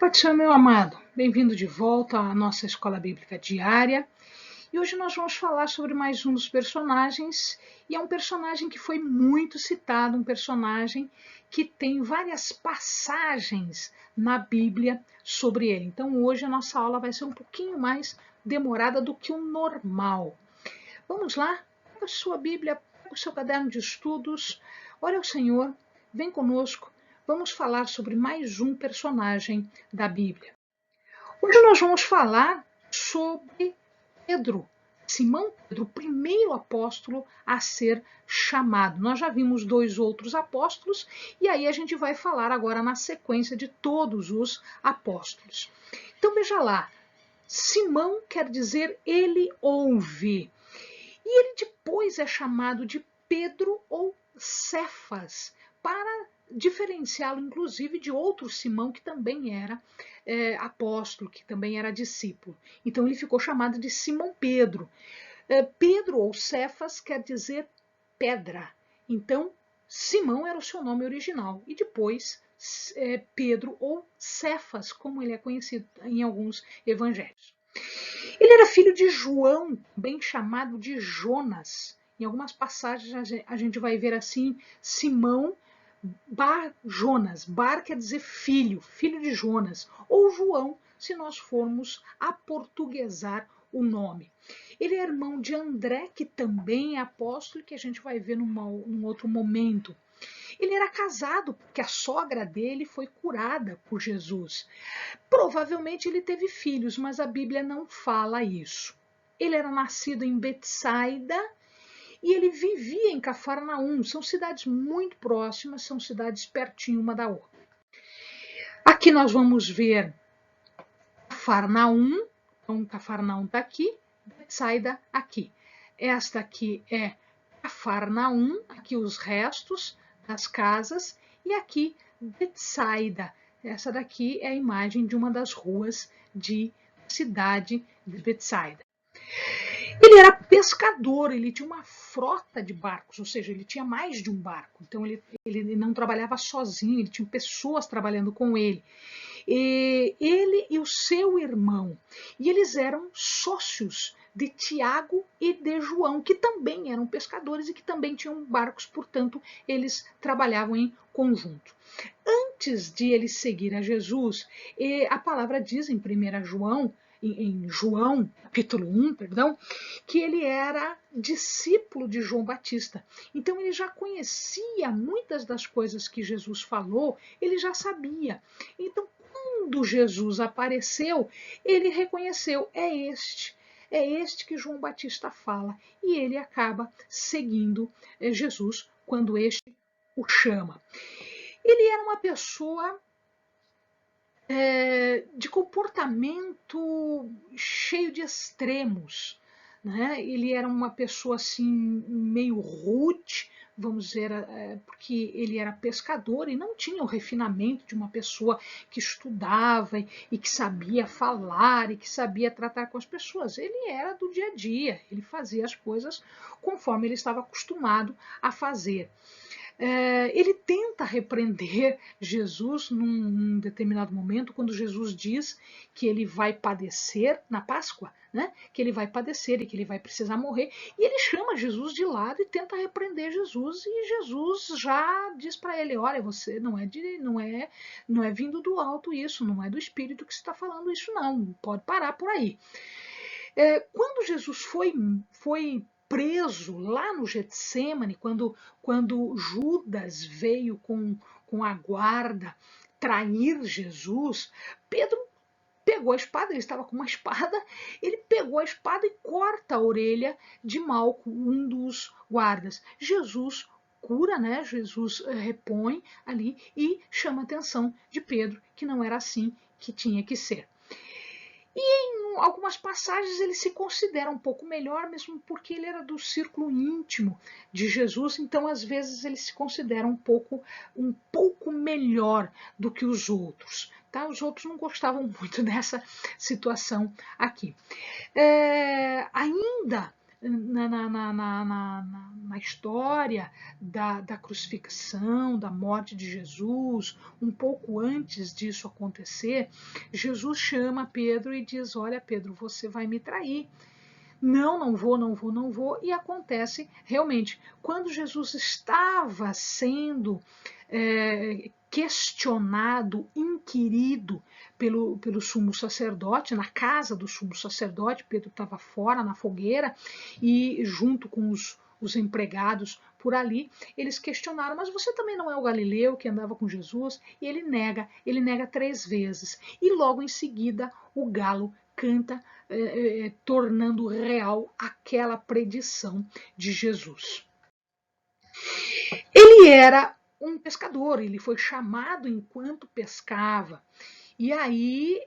Pai do Senhor, meu amado, bem-vindo de volta à nossa escola bíblica diária. E hoje nós vamos falar sobre mais um dos personagens, e é um personagem que foi muito citado, um personagem que tem várias passagens na Bíblia sobre ele. Então hoje a nossa aula vai ser um pouquinho mais demorada do que o normal. Vamos lá? Pega a sua Bíblia, pega o seu caderno de estudos, ore ao Senhor, vem conosco. Vamos falar sobre mais um personagem da Bíblia. Hoje nós vamos falar sobre Pedro, Simão Pedro, o primeiro apóstolo a ser chamado. Nós já vimos dois outros apóstolos e aí a gente vai falar agora na sequência de todos os apóstolos. Então veja lá, Simão quer dizer ele ouve. E ele depois é chamado de Pedro ou Cefas, para diferenciá-lo inclusive de outro Simão que também era apóstolo, que também era discípulo. Então ele ficou chamado de Simão Pedro. Pedro ou Cefas quer dizer pedra. Então Simão era o seu nome original e depois Pedro ou Cefas, como ele é conhecido em alguns evangelhos. Ele era filho de João, bem chamado de Jonas. Em algumas passagens a gente vai ver assim, Simão Bar Jonas. Bar quer dizer filho, filho de Jonas. Ou João, se nós formos aportuguesar o nome. Ele é irmão de André, que também é apóstolo, que a gente vai ver num outro momento. Ele era casado porque a sogra dele foi curada por Jesus. Provavelmente ele teve filhos, mas a Bíblia não fala isso. Ele era nascido em Betsaida e ele vivia em Cafarnaum. São cidades muito próximas, são cidades pertinho uma da outra. Aqui nós vamos ver Cafarnaum. Então, Cafarnaum está aqui, Betsaida aqui. Esta aqui é Cafarnaum, aqui os restos das casas, e aqui Betsaida. Essa daqui é a imagem de uma das ruas de cidade de Betsaida. Ele era pescador, ele tinha uma frota de barcos, ou seja, ele tinha mais de um barco. Então ele não trabalhava sozinho, ele tinha pessoas trabalhando com ele. Ele e o seu irmão. E eles eram sócios de Tiago e de João, que também eram pescadores e que também tinham barcos, portanto, eles trabalhavam em conjunto. Antes de ele seguir a Jesus, a palavra diz em 1 João, em João, capítulo 1, perdão, que ele era discípulo de João Batista. Então ele já conhecia muitas das coisas que Jesus falou, ele já sabia. Então, quando Jesus apareceu, ele reconheceu, é este que João Batista fala. E ele acaba seguindo Jesus quando este o chama. Ele era uma pessoa de comportamento cheio de extremos. Né? Ele era uma pessoa assim, meio rude, vamos dizer, porque ele era pescador e não tinha o refinamento de uma pessoa que estudava e que sabia falar e que sabia tratar com as pessoas. Ele era do dia a dia, ele fazia as coisas conforme ele estava acostumado a fazer. Ele tenta repreender Jesus num determinado momento, quando Jesus diz que ele vai padecer na Páscoa, né? Que ele vai padecer e que ele vai precisar morrer, e ele chama Jesus de lado e tenta repreender Jesus, e Jesus já diz para ele, olha, você não é vindo do alto isso, não é do Espírito que está falando isso não, pode parar por aí. Quando Jesus foi preso lá no Getsêmani, quando Judas veio com a guarda trair Jesus, Pedro pegou a espada, ele estava com uma espada, ele pegou a espada e corta a orelha de Malco, um dos guardas. Jesus cura, né? Jesus repõe ali e chama a atenção de Pedro, que não era assim que tinha que ser. E em algumas passagens ele se considera um pouco melhor, mesmo porque ele era do círculo íntimo de Jesus, então às vezes ele se considera um pouco melhor do que os outros. Tá? Os outros não gostavam muito dessa situação aqui. Ainda na história da crucifixão, da morte de Jesus, um pouco antes disso acontecer, Jesus chama Pedro e diz: olha, Pedro, você vai me trair. Não, não vou, não vou, não vou. E acontece realmente. Quando Jesus estava sendo questionado, inquirido pelo sumo sacerdote, na casa do sumo sacerdote, Pedro estava fora, na fogueira, e junto com os empregados por ali, eles questionaram, mas você também não é o Galileu que andava com Jesus? E ele nega 3 vezes. E logo em seguida o galo canta, tornando real aquela predição de Jesus. Ele era um pescador, ele foi chamado enquanto pescava. E aí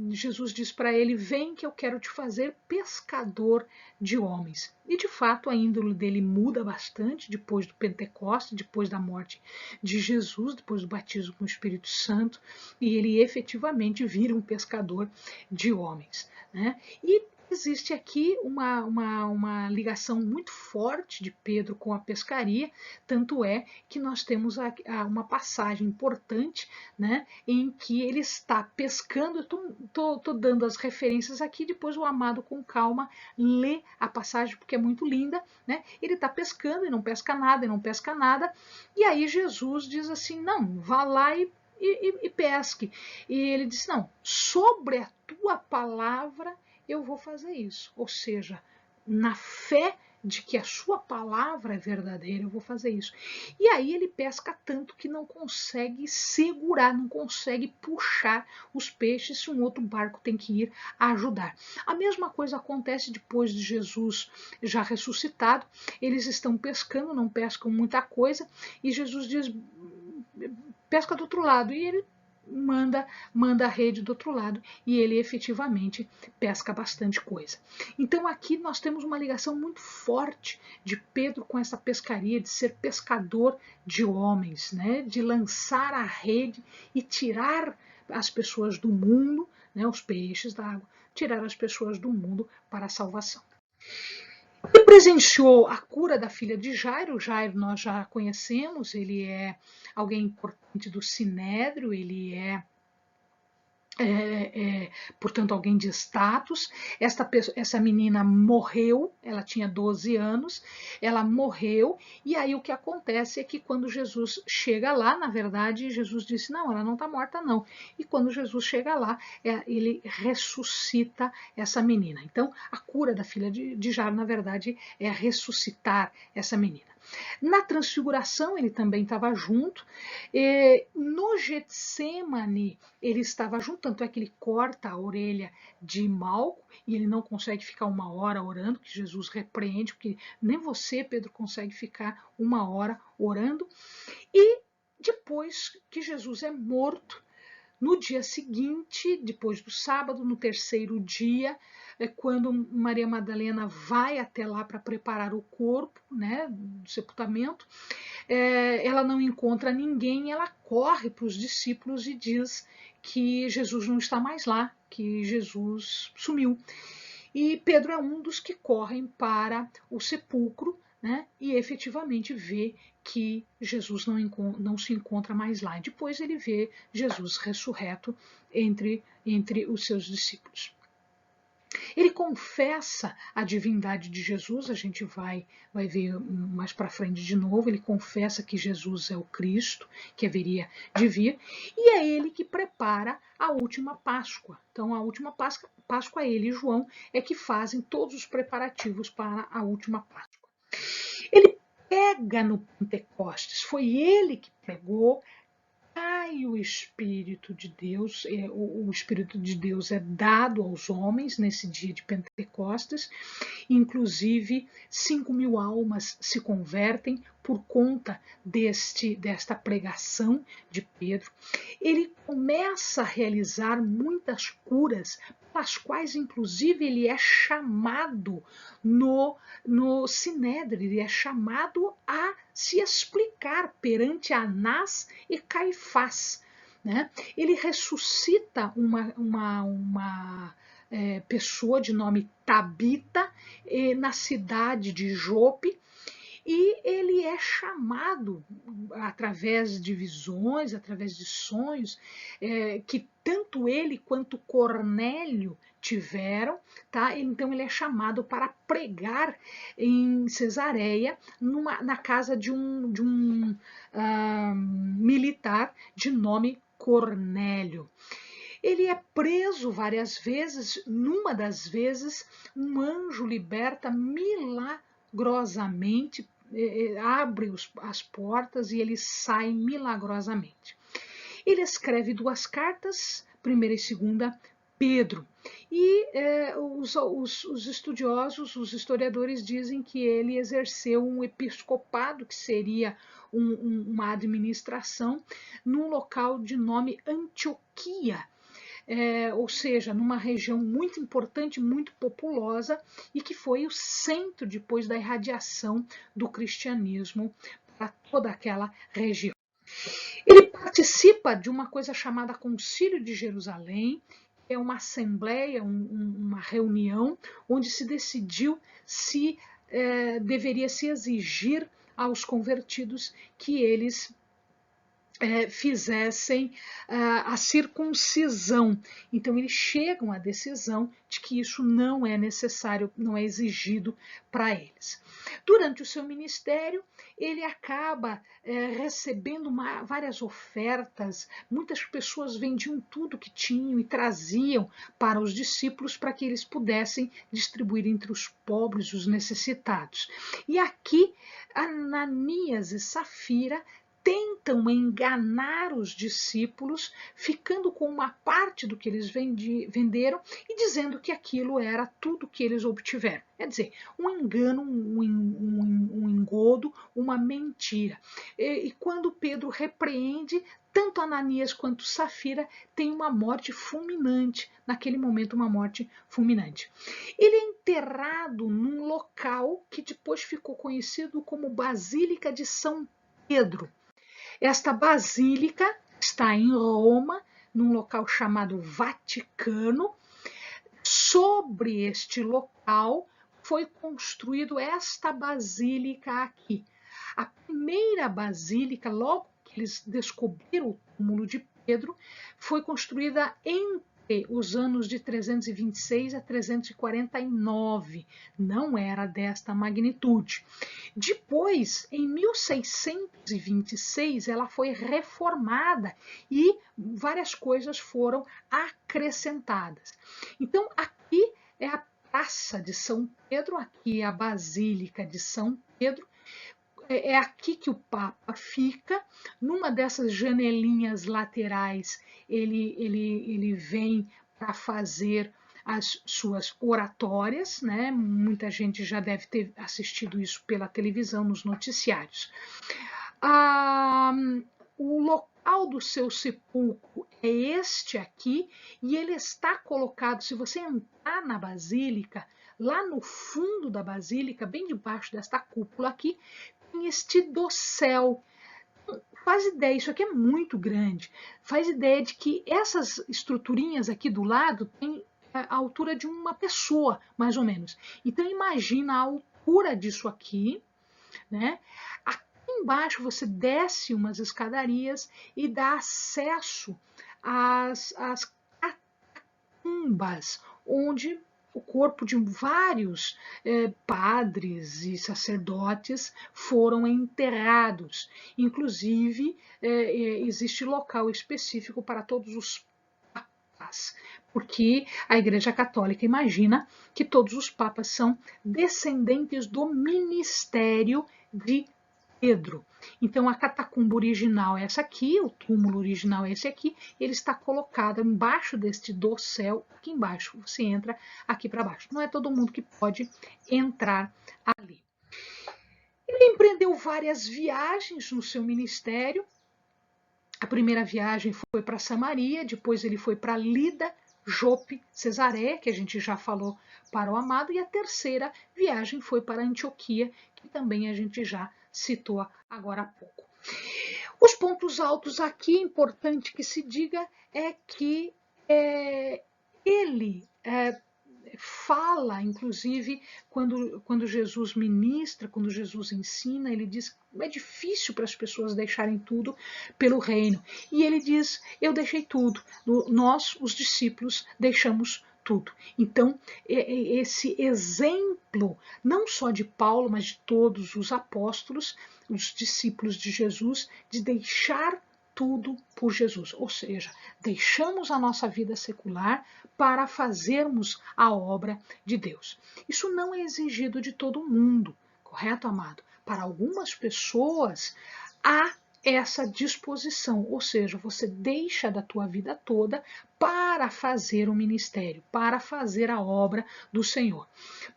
Jesus diz para ele: vem que eu quero te fazer pescador de homens. E de fato a índole dele muda bastante depois do Pentecostes, depois da morte de Jesus, depois do batismo com o Espírito Santo, e ele efetivamente vira um pescador de homens, né? E existe aqui uma ligação muito forte de Pedro com a pescaria, tanto é que nós temos uma passagem importante, né, em que ele está pescando. Estou dando as referências aqui, depois o amado com calma lê a passagem porque é muito linda, né? Ele está pescando e não pesca nada, e não pesca nada, e aí Jesus diz assim: não, vá lá e pesque. E ele diz: não, sobre a tua palavra eu vou fazer isso. Ou seja, na fé de que a sua palavra é verdadeira, eu vou fazer isso. E aí ele pesca tanto que não consegue segurar, não consegue puxar os peixes se um outro barco tem que ir ajudar. A mesma coisa acontece depois de Jesus já ressuscitado. Eles estão pescando, não pescam muita coisa, e Jesus diz: pesca do outro lado. E ele manda a rede do outro lado, e ele efetivamente pesca bastante coisa. Então aqui nós temos uma ligação muito forte de Pedro com essa pescaria, de ser pescador de homens, né? De lançar a rede e tirar as pessoas do mundo, né? Os peixes da água, tirar as pessoas do mundo para a salvação. Ele presenciou a cura da filha de Jairo. Jairo nós já conhecemos, ele é alguém importante do Sinédrio, ele portanto, alguém de status. Essa menina morreu, ela tinha 12 anos, ela morreu, e aí o que acontece é que quando Jesus chega lá, na verdade, Jesus disse: não, ela não está morta não. E quando Jesus chega lá, ele ressuscita essa menina. Então, a cura da filha de Jairo, na verdade, é ressuscitar essa menina. Na transfiguração ele também estava junto. No Getsemane ele estava junto, tanto é que ele corta a orelha de Malco e ele não consegue ficar 1 hora orando, que Jesus repreende, porque nem você, Pedro, consegue ficar 1 hora orando. E depois que Jesus é morto, no dia seguinte, depois do sábado, no terceiro dia, quando Maria Madalena vai até lá para preparar o corpo, né, do sepultamento, ela não encontra ninguém, ela corre para os discípulos e diz que Jesus não está mais lá, que Jesus sumiu. E Pedro é um dos que correm para o sepulcro, né, e efetivamente vê que Jesus não se encontra mais lá. E depois ele vê Jesus ressurreto entre os seus discípulos. Ele confessa a divindade de Jesus, a gente vai ver mais para frente de novo. Ele confessa que Jesus é o Cristo, que haveria de vir, e é ele que prepara a última Páscoa. Então, a última Páscoa, ele e João é que fazem todos os preparativos para a última Páscoa. Ele pega no Pentecostes, foi ele que pregou. Cai o Espírito de Deus, o Espírito de Deus é dado aos homens nesse dia de Pentecostes, inclusive 5.000 almas se convertem por conta desta pregação de Pedro. Ele começa a realizar muitas curas, pelas quais inclusive ele é chamado no Sinédrio, ele é chamado a se explicar perante Anás e Caifás. Né? Ele ressuscita uma pessoa de nome Tabita, na cidade de Jope, e ele é chamado através de visões, através de sonhos, que tanto ele quanto Cornélio tiveram, tá? Então ele é chamado para pregar em Cesareia, na casa de um militar de nome Cornélio. Ele é preso várias vezes. Numa das vezes, um anjo liberta milagrosamente, abre as portas e ele sai milagrosamente. Ele escreve 2 cartas, 1ª e 2ª Pedro. E os estudiosos, os historiadores dizem que ele exerceu um episcopado, que seria uma administração, num local de nome Antioquia, ou seja, numa região muito importante, muito populosa, e que foi o centro depois da irradiação do cristianismo para toda aquela região. Ele participa de uma coisa chamada Concílio de Jerusalém, que é uma assembleia, uma reunião, onde se decidiu se deveria se exigir aos convertidos que eles fizessem a circuncisão. Então eles chegam à decisão de que isso não é necessário, não é exigido para eles. Durante o seu ministério, ele acaba recebendo várias ofertas. Muitas pessoas vendiam tudo que tinham e traziam para os discípulos para que eles pudessem distribuir entre os pobres, os necessitados. E aqui, Ananias e Safira tentam enganar os discípulos, ficando com uma parte do que eles venderam e dizendo que aquilo era tudo que eles obtiveram. Quer dizer, um engano, um engodo, uma mentira. E quando Pedro repreende, tanto Ananias quanto Safira têm uma morte fulminante, naquele momento uma morte fulminante. Ele é enterrado num local que depois ficou conhecido como Basílica de São Pedro. Esta basílica está em Roma, num local chamado Vaticano. Sobre este local foi construído esta basílica aqui. A primeira basílica, logo que eles descobriram o túmulo de Pedro, foi construída entre os anos de 326 a 349. Não era desta magnitude. Depois, em 1626, ela foi reformada e várias coisas foram acrescentadas. Então, aqui é a Praça de São Pedro, aqui é a Basílica de São Pedro. É aqui que o Papa fica. Numa dessas janelinhas laterais, ele vem para fazer as suas oratórias, né? Muita gente já deve ter assistido isso pela televisão, nos noticiários. O local do seu sepulcro é este aqui, e ele está colocado, se você entrar na basílica, lá no fundo da basílica, bem debaixo desta cúpula aqui, tem este dossel. Faz ideia, isso aqui é muito grande, faz ideia de que essas estruturinhas aqui do lado têm a altura de uma pessoa, mais ou menos. Então imagina a altura disso aqui, né? Aqui embaixo você desce umas escadarias e dá acesso às catacumbas, onde o corpo de vários padres e sacerdotes foram enterrados. Inclusive, existe local específico para todos os papas, porque a Igreja Católica imagina que todos os papas são descendentes do ministério de Pedro. Então a catacumba original é essa aqui, o túmulo original é esse aqui, ele está colocado embaixo deste dossel, aqui embaixo, você entra aqui para baixo. Não é todo mundo que pode entrar ali. Ele empreendeu várias viagens no seu ministério. A primeira viagem foi para Samaria, depois ele foi para Lida, Jope, Cesareia, que a gente já falou para o amado, e a terceira viagem foi para Antioquia, que também a gente já citou agora há pouco. Os pontos altos aqui, importante que se diga, é que ele fala, inclusive, quando Jesus ministra, quando Jesus ensina, ele diz que é difícil para as pessoas deixarem tudo pelo reino. E ele diz, eu deixei tudo. Nós, os discípulos, deixamos tudo. Então, esse exemplo, não só de Paulo, mas de todos os apóstolos, os discípulos de Jesus, de deixar tudo por Jesus, ou seja, deixamos a nossa vida secular para fazermos a obra de Deus. Isso não é exigido de todo mundo, correto, amado? Para algumas pessoas há essa disposição, ou seja, você deixa da tua vida toda para fazer o ministério, para fazer a obra do Senhor.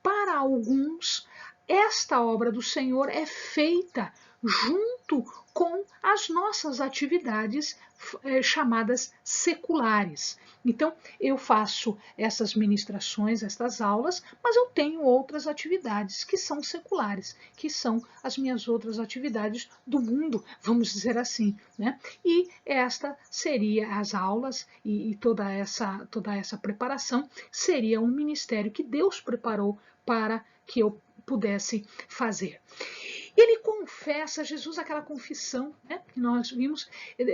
Para alguns, esta obra do Senhor é feita junto com as nossas atividades chamadas seculares. Então, eu faço essas ministrações, estas aulas, mas eu tenho outras atividades que são seculares, que são as minhas outras atividades do mundo, vamos dizer assim, né? E esta seria as aulas e toda essa preparação seria um ministério que Deus preparou para que eu pudesse fazer. Ele confessa, Jesus, aquela confissão, né, que nós vimos,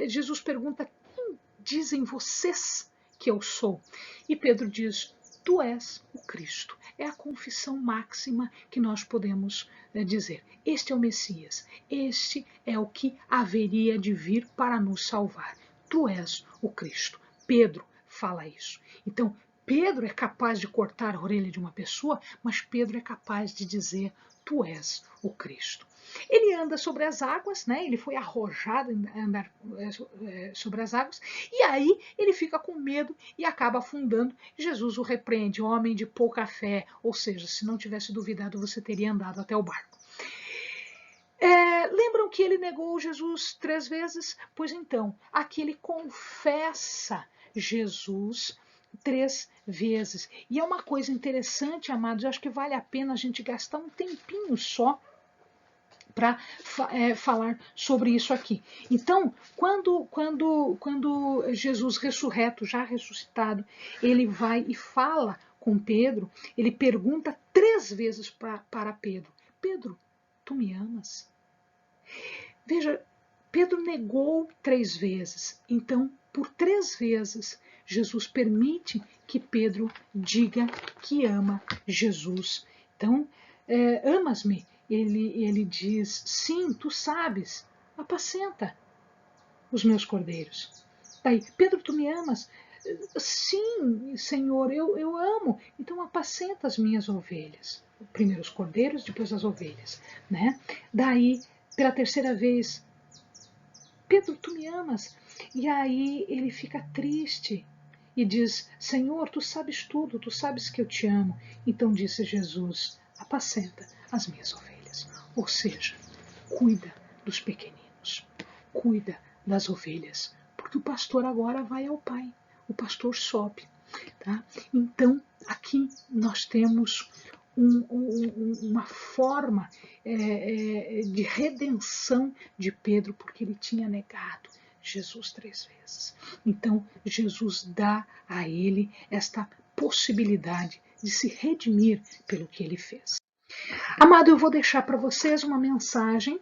Jesus pergunta, quem dizem vocês que eu sou? E Pedro diz, tu és o Cristo. É a confissão máxima que nós podemos dizer. Este é o Messias, este é o que haveria de vir para nos salvar. Tu és o Cristo. Pedro fala isso. Então, Pedro é capaz de cortar a orelha de uma pessoa, mas Pedro é capaz de dizer, tu és o Cristo. Ele anda sobre as águas, né? Ele foi arrojado a andar sobre as águas, e aí ele fica com medo e acaba afundando. Jesus o repreende, homem de pouca fé, ou seja, se não tivesse duvidado, você teria andado até o barco. Lembram que ele negou Jesus 3 vezes? Pois então, aqui ele confessa Jesus 3 vezes. E é uma coisa interessante, amados, eu acho que vale a pena a gente gastar um tempinho só para falar sobre isso aqui. Então, quando Jesus ressurreto, já ressuscitado, ele vai e fala com Pedro, ele pergunta 3 vezes para Pedro, Pedro, tu me amas? Veja, Pedro negou 3 vezes, então, por 3 vezes, Jesus permite que Pedro diga que ama Jesus. Então, amas-me? Ele diz, sim, tu sabes, apacenta os meus cordeiros. Daí, Pedro, tu me amas? Sim, Senhor, eu amo. Então, apacenta as minhas ovelhas. Primeiro os cordeiros, depois as ovelhas. Né? Daí, pela 3ª vez, Pedro, tu me amas? E aí ele fica triste e diz, Senhor, tu sabes tudo, tu sabes que eu te amo. Então disse Jesus, apacenta as minhas ovelhas. Ou seja, cuida dos pequeninos, cuida das ovelhas, porque o pastor agora vai ao Pai, o pastor sobe. Tá? Então, aqui nós temos uma forma de redenção de Pedro, porque ele tinha negado Jesus 3 vezes. Então, Jesus dá a ele esta possibilidade de se redimir pelo que ele fez. Amado, eu vou deixar para vocês uma mensagem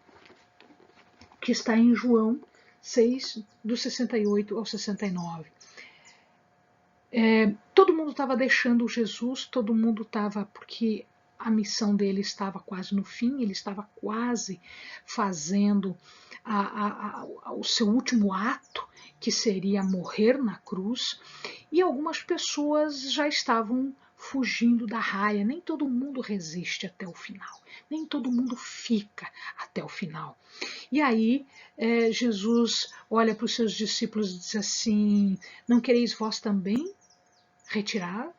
que está em João 6, do 68 ao 69. Todo mundo estava deixando Jesus, todo mundo estava, porque a missão dele estava quase no fim, ele estava quase fazendo o seu último ato, que seria morrer na cruz, e algumas pessoas já estavam fugindo da raia. Nem todo mundo resiste até o final, nem todo mundo fica até o final. E aí Jesus olha para os seus discípulos e diz assim, não quereis vós também retirar,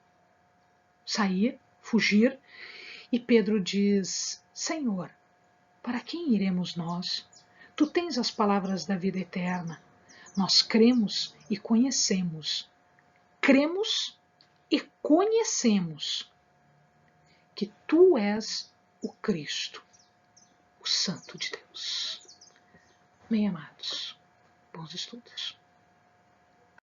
sair, fugir? E Pedro diz, Senhor, para quem iremos nós? Tu tens as palavras da vida eterna. Nós cremos e conhecemos. Cremos e conhecemos que tu és o Cristo, o Santo de Deus. Bem amados, bons estudos.